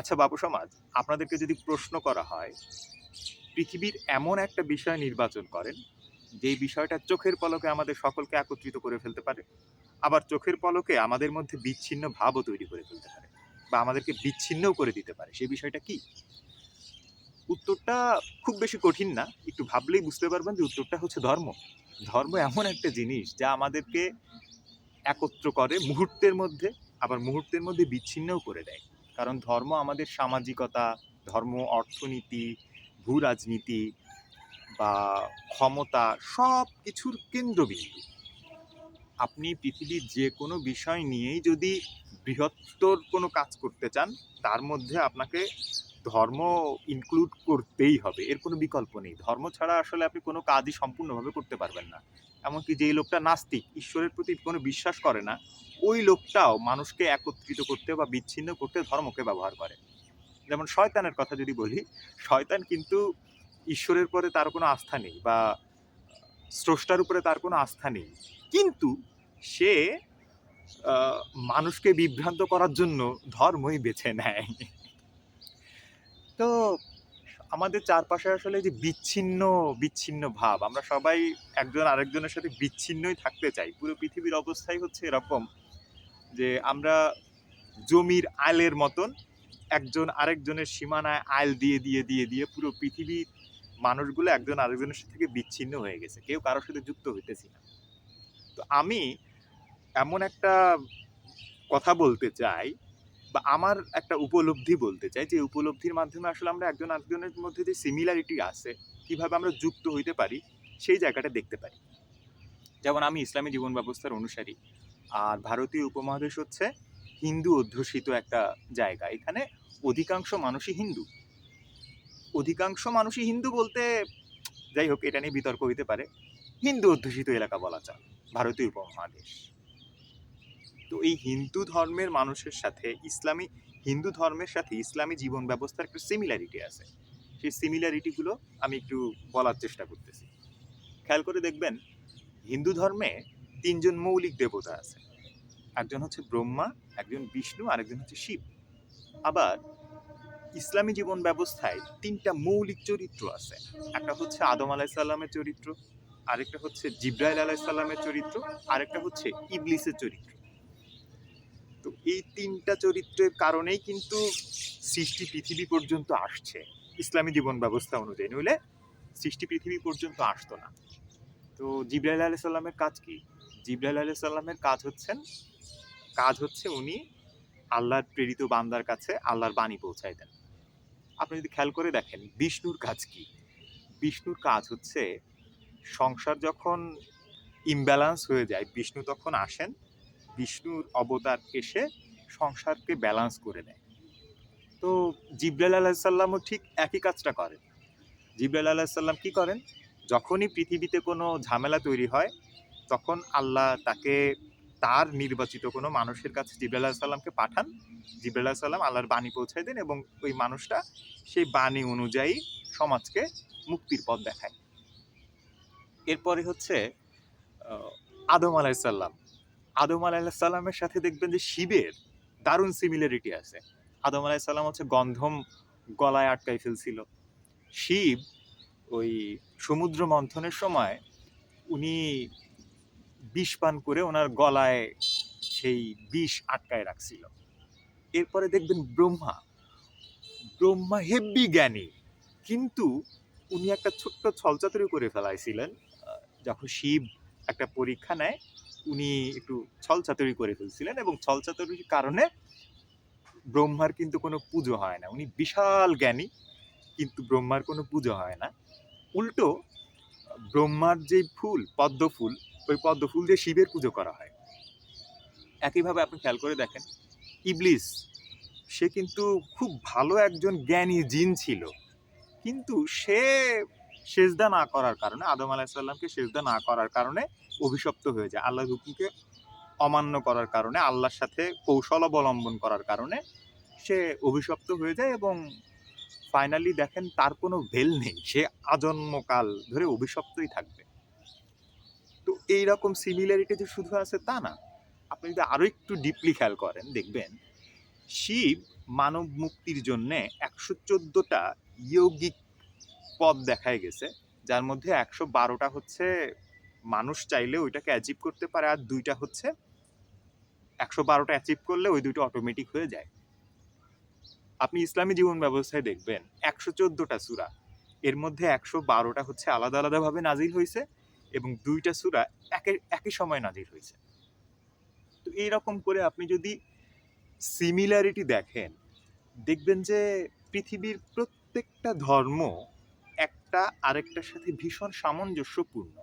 আচ্ছা বাবু সমাজ, আপনাদেরকে যদি প্রশ্ন করা হয়, পৃথিবীর এমন একটা বিষয় নির্বাচন করেন, যেই বিষয়টা চোখের পলকে আমাদের সকলকে একত্রিত করে ফেলতে পারে, আবার চোখের পলকে আমাদের মধ্যে বিচ্ছিন্ন ভাবও তৈরি করে ফেলতে পারে, বা আমাদেরকে বিচ্ছিন্নও করে দিতে পারে, সেই বিষয়টা কি? উত্তরটা খুব বেশি কঠিন না, একটু ভাবলেই বুঝতে পারবেন যে উত্তরটা হচ্ছে ধর্ম। ধর্ম এমন একটা জিনিস যা আমাদেরকে একত্র করে মুহূর্তের মধ্যে, আবার মুহূর্তের মধ্যে বিচ্ছিন্নও করে দেয়। কারণ ধর্ম আমাদের সামাজিকতা, ধর্ম অর্থনীতি, ভূ রাজনীতি বা ক্ষমতা সব কিছুর কেন্দ্রবিন্দু। আপনি পৃথিবীর যে কোনো বিষয় নিয়েই যদি বৃহত্তর কোনো কাজ করতে চান, তার মধ্যে আপনাকে ধর্ম ইনক্লুড করতেই হবে, এর কোনো বিকল্প নেই। ধর্ম ছাড়া আসলে আপনি কোনো কাজই সম্পূর্ণভাবে করতে পারবেন না। এমনকি যেই লোকটা নাস্তিক, ঈশ্বরের প্রতি কোনো বিশ্বাস করে না, ওই লোকটাও মানুষকে একত্রিত করতে বা বিচ্ছিন্ন করতে ধর্মকে ব্যবহার করে। যেমন শয়তানের কথা যদি বলি, শয়তান কিন্তু ঈশ্বরের পরে তার কোনো আস্থা নেই, বা স্রষ্টার উপরে তার কোনো আস্থা নেই, কিন্তু সে আহ, মানুষকে বিভ্রান্ত করার জন্য ধর্মই বেছে নেয়। তো আমাদের চারপাশে আসলে যে বিচ্ছিন্ন বিচ্ছিন্ন ভাব, আমরা সবাই একজন আরেকজনের সাথে বিচ্ছিন্নই থাকতে চাই। পুরো পৃথিবীর অবস্থাই হচ্ছে এরকম যে আমরা জমির আইলের মতন একজন আরেকজনের সীমানায় আইল দিয়ে দিয়ে দিয়ে দিয়ে পুরো পৃথিবীর মানুষগুলো একজন আরেকজনের সাথে থেকে বিচ্ছিন্ন হয়ে গেছে, কেউ কারোর সাথে যুক্ত হইতেছি না। তো আমি এমন একটা কথা বলতে চাই, বা আমার একটা উপলব্ধি বলতে চাই, যে উপলব্ধির মাধ্যমে আসলে আমরা একজন আরেকজনের মধ্যে যে সিমিলারিটি আছে, কিভাবে আমরা যুক্ত হইতে পারি, সেই জায়গাটা দেখতে পারি। যেমন আমি ইসলামী জীবন ব্যবস্থার অনুসারী, আর ভারতীয় উপমহাদেশ হচ্ছে হিন্দু অধ্যুষিত একটা জায়গা। এখানে অধিকাংশ মানুষই হিন্দু। অধিকাংশ মানুষই হিন্দু বলতে, যাই হোক, এটা নিয়ে বিতর্ক হইতে পারে। হিন্দু অধ্যুষিত এলাকা বলা যায় ভারতীয় উপমহাদেশ। তো এই হিন্দু ধর্মের মানুষের সাথে হিন্দু ধর্মের সাথে ইসলামী জীবন ব্যবস্থার একটা সিমিলারিটি আছে। সেই সিমিলারিটিগুলো আমি একটু বলার চেষ্টা করতেছি। খেয়াল করে দেখবেন, হিন্দু ধর্মে তিনজন মৌলিক দেবতা আছে। একজন হচ্ছে ব্রহ্মা, একজন বিষ্ণু, আর একজন হচ্ছে শিব। আবার ইসলামী জীবন ব্যবস্থায় তিনটা মৌলিক চরিত্র আছে। একটা হচ্ছে আদম আলাইসাল্লামের চরিত্র, আরেকটা হচ্ছে জিব্রাইল আলাইসাল্লামের চরিত্র, আরেকটা হচ্ছে ইবলিসের চরিত্র। তো এই তিনটা চরিত্রের কারণেই কিন্তু সৃষ্টি পৃথিবী পর্যন্ত আসছে ইসলামী জীবন ব্যবস্থা অনুযায়ী, নইলে সৃষ্টি পৃথিবী পর্যন্ত আসতো না। তো জিব্রাইল আলাইহিস সালামের কাজ কি? জিব্রাইল আলাইহিস সালামের কাজ হচ্ছে উনি আল্লাহর প্রেরিত বান্দার কাছে আল্লাহর বাণী পৌঁছায় দেন। আপনি যদি খেয়াল করে দেখেন বিষ্ণুর কাজ কি? বিষ্ণুর কাজ হচ্ছে, সংসার যখন ইমব্যালেন্স হয়ে যায়, বিষ্ণু তখন আসেন। বিষ্ণুর অবতার এসে সংসারকে ব্যালেন্স করে দেয়। তো জিব্রাইল আলাইসাল্লামও ঠিক একই কাজটা করেন। জিব্রাইল আলাইসাল্লাম কি করেন? যখনই পৃথিবীতে কোনো ঝামেলা তৈরি হয়, তখন আল্লাহ তাকে তার নির্বাচিত কোনো মানুষের কাছে জিব্রাইল আলাইসাল্লামকে পাঠান। জিব্রাইল আলাইসাল্লাম আল্লাহর বাণী পৌঁছায় দেন, এবং ওই মানুষটা সেই বাণী অনুযায়ী সমাজকে মুক্তির পথ দেখায়। এরপরে হচ্ছে আহ, আদম আলাইসাল্লাম। আদম আলাইসাল্লামের সাথে দেখবেন যে শিবের দারুণ সিমিলারিটি আছে। আদম আলাইসাল্লাম হচ্ছে গন্ধম গলায় আটকাই ফেলছিল। শিব ওই সমুদ্র মন্থনের সময় উনি বিষ পান করে ওনার গলায় সেই বিষ আটকায় রাখছিল। এরপরে দেখবেন ব্রহ্মা। ব্রহ্মা হেব্বি জ্ঞানী, কিন্তু উনি একটা ছোট্ট ছলচাতুরি করে ফেলাইছিলেন। যখন শিব একটা পরীক্ষা নেয়, উনি একটু ছলচাতুরি করে ফেলছিলেন, এবং ছলচাতুরির কারণে ব্রহ্মার কিন্তু কোনো পুজো হয় না। উনি বিশাল জ্ঞানী, কিন্তু ব্রহ্মার কোনো পুজো হয় না। উল্টো ব্রহ্মার যে ফুল পদ্ম ফুল, ওই পদ্ম ফুল দিয়ে শিবের পুজো করা হয়। একইভাবে আপনি খেয়াল করে দেখেন ইবলিস, সে কিন্তু খুব ভালো একজন জ্ঞানী জিন ছিল, কিন্তু সে সেজদা না করার কারণে, আদম আলাহিসাল্লামকে সেজদা না করার কারণে অভিশপ্ত হয়ে যায়। আল্লাহর হুকুমকে অমান্য করার কারণে, আল্লাহর সাথে কৌশল অবলম্বন করার কারণে সে অভিশপ্ত হয়ে যায়, এবং ফাইনালি দেখেন তার কোনো ভেল নেই, সে আজন্মকাল ধরে অভিশপ্তই থাকবে। তো এইরকম সিমিলারিটি যে শুধু আছে তা না, আপনি যদি আরো একটু ডিপলি খেয়াল করেন দেখবেন শিব মানব মুক্তির জন্যে ১১৪টা ইয়ৌগিক পথ দেখায় গেছে, যার মধ্যে ১১২টা হচ্ছে মানুষ চাইলে ওইটাকে অ্যাচিভ করতে পারে, আর ২টা হচ্ছে ১১২টা অ্যাচিভ করলে ওই ২টো অটোমেটিক হয়ে যায়। আপনি ইসলামী জীবন ব্যবস্থায় দেখবেন ১১৪টা সূরা, এর মধ্যে ১১২টা হচ্ছে আলাদা আলাদাভাবে নাজিল হয়েছে এবং ২টা সূরা একই সময় নাজিল হয়েছে। তো এইরকম করে আপনি যদি সিমিলারিটি দেখেন, দেখবেন যে পৃথিবীর প্রত্যেকটা ধর্ম একটা আরেকটার সাথে ভীষণ সামঞ্জস্যপূর্ণ।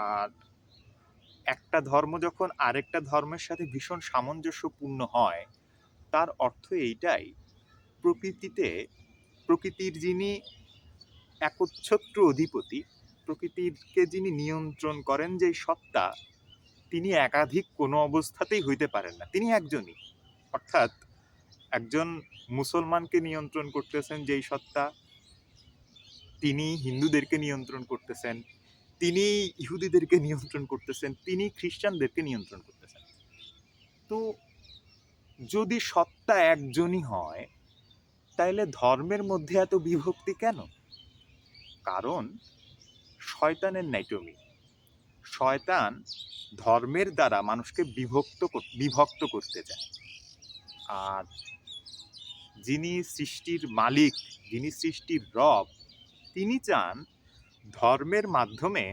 আর একটা ধর্ম যখন আরেকটা ধর্মের সাথে ভীষণ সামঞ্জস্যপূর্ণ হয়, তার অর্থ এইটাই, প্রকৃতির যিনি একচ্ছত্র অধিপতি, প্রকৃতিকে যিনি নিয়ন্ত্রণ করেন যেই সত্তা, তিনি একাধিক কোনো অবস্থাতেই হইতে পারেন না, তিনি একজনই। অর্থাৎ একজন মুসলমানকে নিয়ন্ত্রণ করতেছেন যেই সত্তা, তিনি হিন্দুদেরকে নিয়ন্ত্রণ করতেছেন, তিনি ইহুদিদেরকে নিয়ন্ত্রণ করতেছেন, তিনি খ্রিস্টানদেরকে নিয়ন্ত্রণ করতেছেন। তো যদি সত্তা একজনই হয়, তাইলে ধর্মের মধ্যে এত বিভক্তি কেন? কারণ শয়তানের ন্যাটোমি, শয়তান ধর্মের দ্বারা মানুষকে বিভক্ত করতে চায়। আর যিনি সৃষ্টির মালিক, যিনি সৃষ্টির রব, তিনি চান ধর্মের মাধ্যমে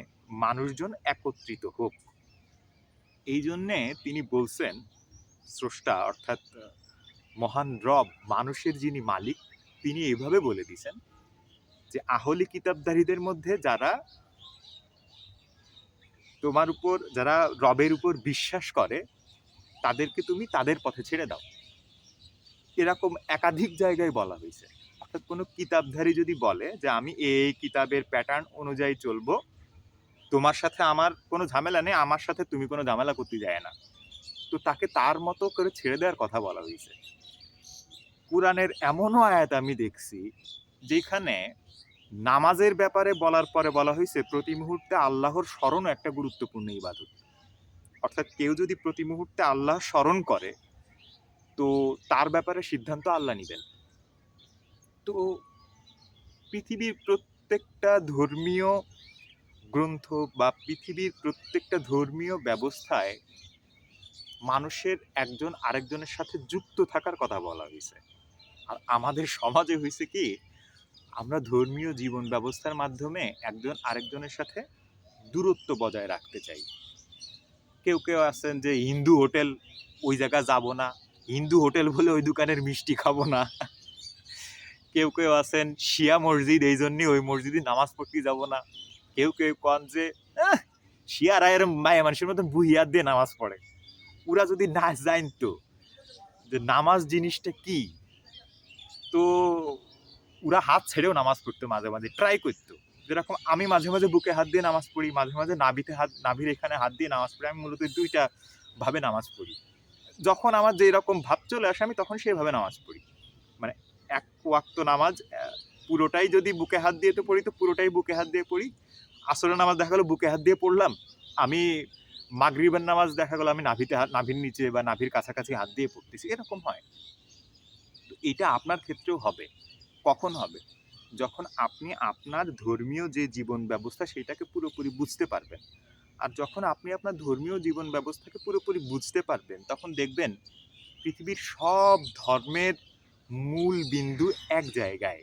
মানুষজন একত্রিত হোক। এই জন্যে তিনি বলছেন, স্রষ্টা অর্থাৎ মহান রব, মানুষের যিনি মালিক, তিনি এইভাবে বলে দিয়েছেন যে আহলি কিতাবধারীদের মধ্যে যারা যারা রবের উপর বিশ্বাস করে, তাদেরকে তুমি তাদের পথে ছেড়ে দাও। এরকম একাধিক জায়গায় বলা হয়েছে। অর্থাৎ কোনো কিতাবধারী যদি বলে যে আমি এই কিতাবের প্যাটার্ন অনুযায়ী চলবো, তোমার সাথে আমার কোনো ঝামেলা নেই, আমার সাথে তুমি কোনো ঝামেলা করতে যায় না, তো তাকে তার মতো করে ছেড়ে দেওয়ার কথা বলা হয়েছে। কুরআনের এমনও আয়াত আমি দেখছি যেখানে নামাজের ব্যাপারে বলার পরে বলা হয়েছে প্রতি মুহূর্তে আল্লাহর স্মরণও একটা গুরুত্বপূর্ণ ইবাদত। অর্থাৎ কেউ যদি প্রতি মুহূর্তে আল্লাহ স্মরণ করে, তো তার ব্যাপারে সিদ্ধান্ত আল্লাহ নিবেন। তো পৃথিবীর প্রত্যেকটা ধর্মীয় গ্রন্থ বা পৃথিবীর প্রত্যেকটা ধর্মীয় ব্যবস্থায় মানুষের একজন আরেকজনের সাথে যুক্ত থাকার কথা বলা হয়েছে। আর আমাদের সমাজে হয়েছে কি, আমরা ধর্মীয় জীবন ব্যবস্থার মাধ্যমে একজন আরেকজনের সাথে দূরত্ব বজায় রাখতে চাই। কেউ কেউ আছেন যে হিন্দু হোটেল, ওই জায়গা যাব না, হিন্দু হোটেল বলে ওই দোকানের মিষ্টি খাবো না। কেউ কেউ আছেন শিয়া মসজিদ, এই জন্যই ওই মসজিদে নামাজ পড়তে যাব না। কেউ কেউ কন যে শিয়া রায়ের মায়ে মানুষের মতন বুহিয়াত দিয়ে নামাজ পড়ে। ওরা যদি না জানতো যে নামাজ জিনিসটা কি, তো ওরা হাত ছেড়েও নামাজ পড়তো, মাঝে মাঝে ট্রাই করতো। যেরকম আমি মাঝে মাঝে বুকে হাত দিয়ে নামাজ পড়ি, মাঝে মাঝে নাভির এখানে হাত দিয়ে নামাজ পড়ি। আমি মূলত দুইটা ভাবে নামাজ পড়ি। যখন আমার যে এরকম ভাব চলে আসে, আমি তখন সেইভাবে নামাজ পড়ি। মানে এক ওয়াক্ত নামাজ পুরোটাই যদি বুকে হাত দিয়ে তো পড়ি, তো পুরোটাই বুকে হাত দিয়ে পড়ি। আসরের নামাজ দেখা গেলো বুকে হাত দিয়ে পড়লাম, আমি মাগরিবের নামাজ দেখা গেলো আমি নাভির নিচে বা নাভির কাছাকাছি হাত দিয়ে পড়তেছি, এরকম হয়। তো এটা আপনার ক্ষেত্রেও হবে। কখন হবে? যখন আপনি আপনার ধর্মীয় যে জীবন ব্যবস্থা সেটাকে পুরোপুরি বুঝতে পারবেন। আর যখন আপনি আপনার ধর্মীয় জীবন ব্যবস্থাকে পুরোপুরি বুঝতে পারবেন, তখন দেখবেন পৃথিবীর সব ধর্মের মূল বিন্দু এক জায়গায়,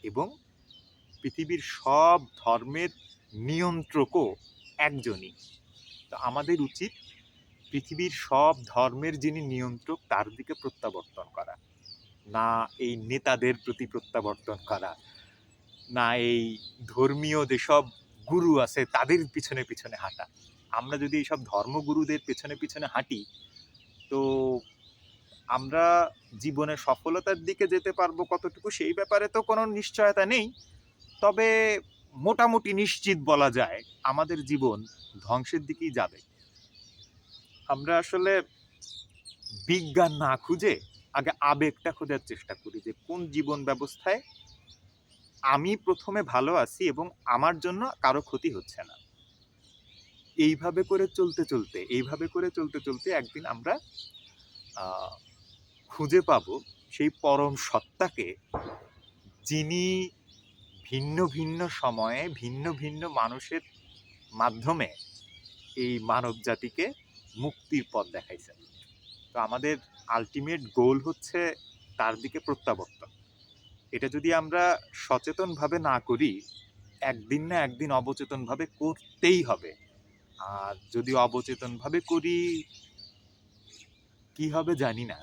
এবং পৃথিবীর সব ধর্মের নিয়ন্ত্রকও একজনই। তো আমাদের উচিত পৃথিবীর সব ধর্মের যিনি নিয়ন্ত্রক তার দিকে প্রত্যাবর্তন করা, না এই নেতাদের প্রতি প্রত্যাবর্তন করা, না এই ধর্মীয় যেসব গুরু আছে তাদের পিছনে পিছনে হাঁটা। আমরা যদি এইসব ধর্মগুরুদের পেছনে পিছনে হাঁটি, তো আমরা জীবনে সফলতার দিকে যেতে পারবো কতটুকু সেই ব্যাপারে তো কোনো নিশ্চয়তা নেই। তবে মোটামুটি নিশ্চিত বলা যায় আমাদের জীবন ধ্বংসের দিকেই যাবে। আমরা আসলে বিজ্ঞান না খুঁজে আগে আবেগটা খোঁজার চেষ্টা করি, যে কোন জীবন ব্যবস্থায় আমি প্রথমে ভালো আছি এবং আমার জন্য কারো ক্ষতি হচ্ছে না। এইভাবে করে চলতে চলতে একদিন আমরা খুঁজে পাবো সেই পরম সত্তাকে, যিনি ভিন্ন ভিন্ন সময়ে ভিন্ন ভিন্ন মানুষের মাধ্যমে এই মানব জাতিকে মুক্তির পথ দেখাইছেন। তো আমাদের আলটিমেট গোল হচ্ছে তার দিকে প্রত্যাবর্তন। এটা যদি আমরা সচেতনভাবে না করি, একদিন না একদিন অবচেতনভাবে করতেই হবে। আর যদি অবচেতনভাবে করি, কি হবে জানি না,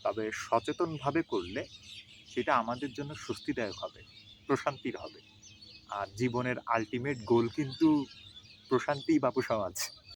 তবে সচেতনভাবে করলে সেটা আমাদের জন্য স্বস্তিদায়ক হবে, প্রশান্তির হবে। আর জীবনের আলটিমেট গোল কিন্তু প্রশান্তি, বাপু সমাজ।